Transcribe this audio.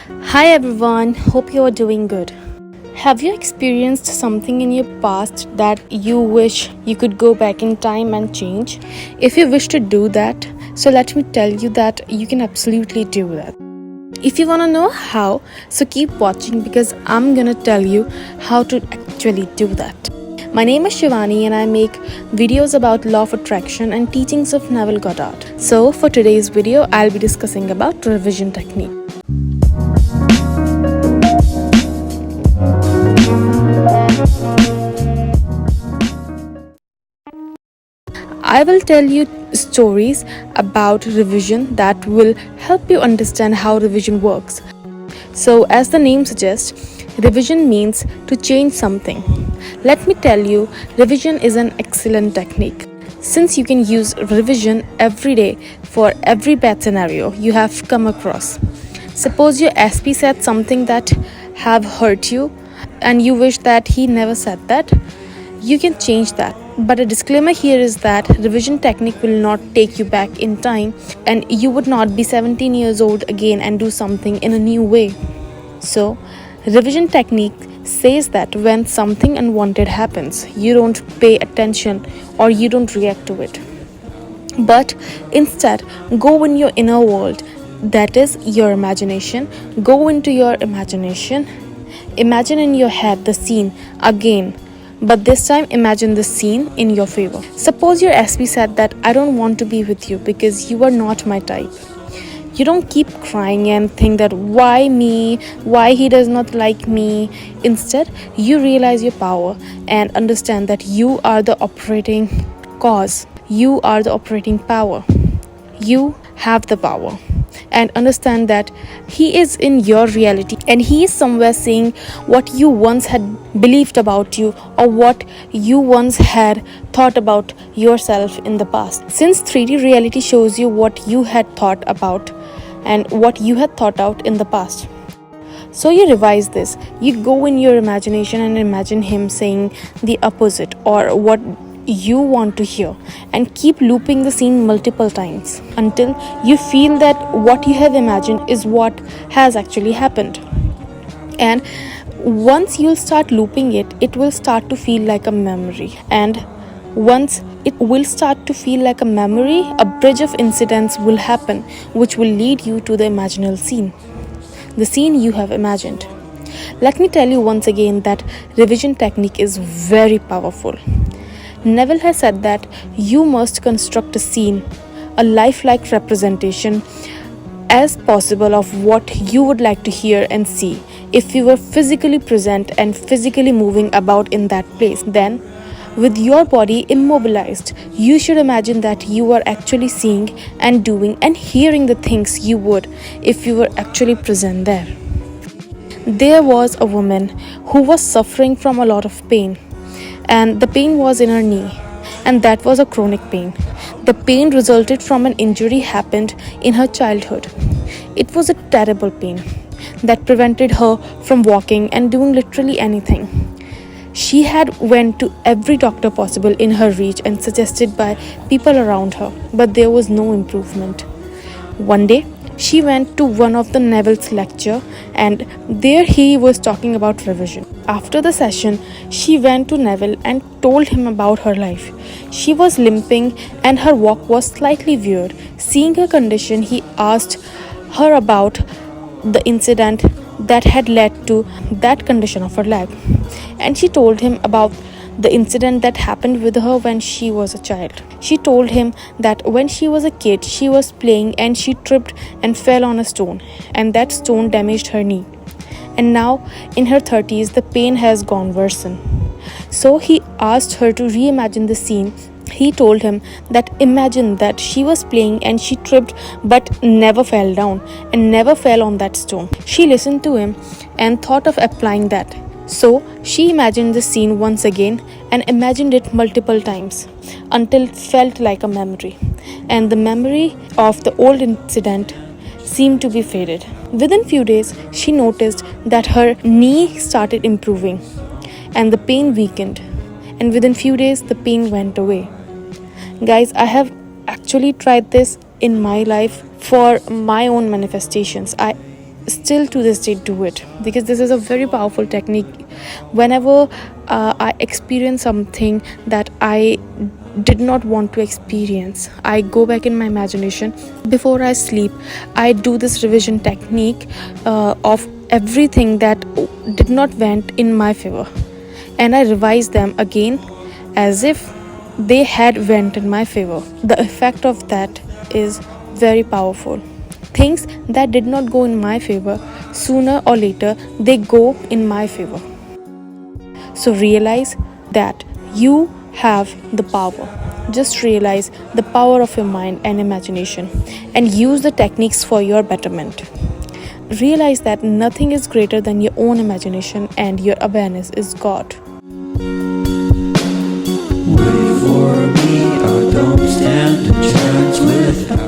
Hi everyone, hope you are doing good. Have you experienced something in your past that you wish you could go back in time and change? If you wish to do that, so let me tell you that you can absolutely do that. If you want to know how, so keep watching because I'm gonna tell you how to actually do that. My name is Shivani and I make videos about law of attraction and teachings of Neville Goddard. So for today's video, I'll be discussing about revision technique. I will tell you stories about revision that will help you understand how revision works. So, as the name suggests, revision means to change something. Let me tell you, revision is an excellent technique. Since you can use revision every day for every bad scenario you have come across. Suppose your SP said something that have hurt you and you wish that he never said that. You can change that. But a disclaimer here is that revision technique will not take you back in time and you would not be 17 years old again and do something in a new way. So, revision technique says that when something unwanted happens, you don't pay attention or you don't react to it. But instead, go in your inner world, that is your imagination. Go into your imagination. Imagine in your head the scene again. But this time imagine the scene in your favor. Suppose your SP said that I don't want to be with you because you are not my type. You don't keep crying and think that why me, why he does not like me. Instead, you realize your power and understand that you are the operating cause. You are the operating power. You have the power. And understand that he is in your reality and he is somewhere saying what you once had believed about you or what you once had thought about yourself in the past. Since 3D reality shows you what you had thought about and what you had thought out in the past. So you revise this. You go in your imagination and imagine him saying the opposite or what you want to hear and keep looping the scene multiple times until you feel that what you have imagined is what has actually happened. And once you'll start looping it, it will start to feel like a memory. And once it will start to feel like a memory, a bridge of incidents will happen which will lead you to the imaginal scene, the scene you have imagined. Let me tell you once again that revision technique is very powerful. Neville has said that you must construct a scene, a lifelike representation as possible of what you would like to hear and see. If you were physically present and physically moving about in that place, then with your body immobilized, you should imagine that you are actually seeing and doing and hearing the things you would if you were actually present there. There was a woman who was suffering from a lot of pain. And the pain was in her knee, and that was a chronic pain. The pain resulted from an injury happened in her childhood. It was a terrible pain that prevented her from walking and doing literally anything. She had went to every doctor possible in her reach and suggested by people around her, but there was no improvement. One day, she went to one of the Neville's lecture and there he was talking about revision. After the session, she went to Neville and told him about her life. She was limping and her walk was slightly weird. Seeing her condition, he asked her about the incident that had led to that condition of her leg. And she told him about the incident that happened with her when she was a child. She told him that when she was a kid, she was playing and she tripped and fell on a stone, and that stone damaged her knee. And now, in her 30s, the pain has gone worsen. So he asked her to reimagine the scene. He told him that imagine that she was playing and she tripped but never fell down and never fell on that stone. She listened to him and thought of applying that. So she imagined the scene once again and imagined it multiple times until it felt like a memory. And the memory of the old incident seemed to be faded. Within few days, she noticed that her knee started improving and the pain weakened. And within few days, the pain went away. Guys, I have actually tried this in my life for my own manifestations. I still to this day do it, because this is a very powerful technique. Whenever I experience something that I did not want to experience, I go back in my imagination. Before I sleep, I do this revision technique of everything that did not went in my favor, and I revise them again as if they had went in my favor. The effect of that is very powerful. Things that did not go in my favor, sooner or later they go in my favor. So realize that you have the power. Just realize the power of your mind and imagination, and use the techniques for your betterment. Realize that nothing is greater than your own imagination, and your awareness is God. Wait for me, I don't stand a chance without